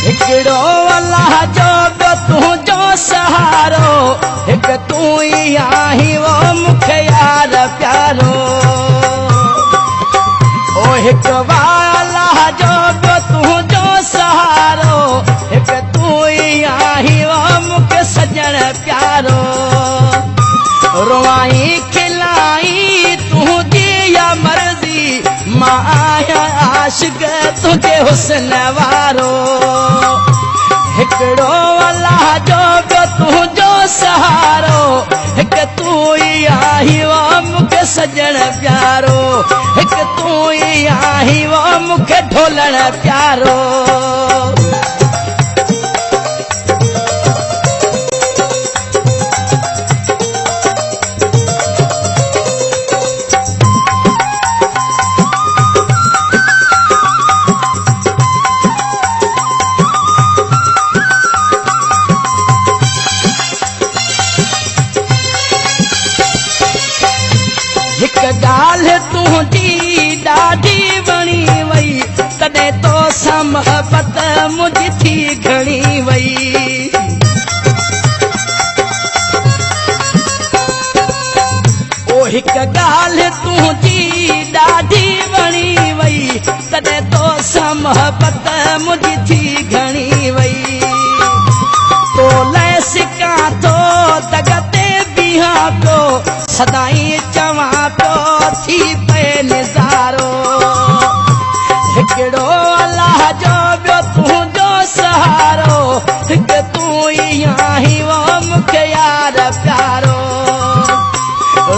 हिकिड़ो अल्लाह जो ॿियो तुंहिंजो सहारो हिक तूं ई आहीं वो मूंखे यार प्यारो ओ हिक अल्लाह जो ॿियो तुंहिंजो सहारो हिक तूं ई आहीं वो मूंखे सजण प्यारो रोआई खिलाई तुंहिंजी या मर्ज़ी मां आहियां आशिक़ तुंहिंजे हुस्न वारो हिकिड़ो अल्लाह जो ॿियो तुंहिंजो सहारो हिक तूं ई आहीं वो मूंखे सजण प्यारो हिक तूं ई आहीं वो मूंखे ढोलण प्यारो हिक ॻाल्हि तुंहिंजी ॾाढी वणी वई तॾहिं तोसां मोहबत मुंहिंजी थी घणी वई ओ हिक ॻाल्हि तुंहिंजी ॾाढी वणी वई तॾहिं तोसां मोहबत मुंहिंजी थी घणी वई तो लय सिकां थो दॻते बीहां थो सदाई चवां तो थी पे निज़ारो हिकिड़ो अल्लाह जो ॿियो तुंहिंजो सहारो हिक तूं ई आहीं वो मूंखे यार प्यारो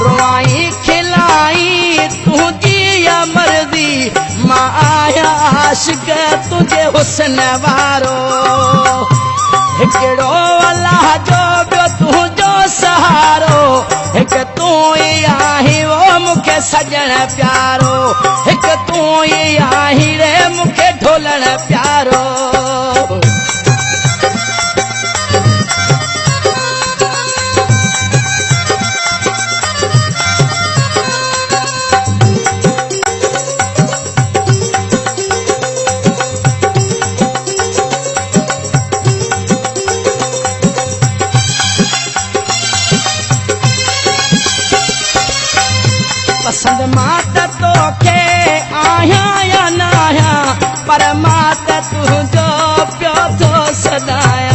रोआई खिलाई तुंहिंजी या मर्ज़ी मां आहियां आशिक़ तुंहिंजे हुस्न वारो हिकिड़ो अल्लाह जो ॿियो तुंहिंजो सहारो हिक तूं ई आहीं वो मूंखे सजण प्यारो हिक तूं ई आहीं रे मूंखे ढोलण प्यारो पसंद मां त तोखे आहियां या न आहियां पर मां त तुंहिंजो पियो थो सदायां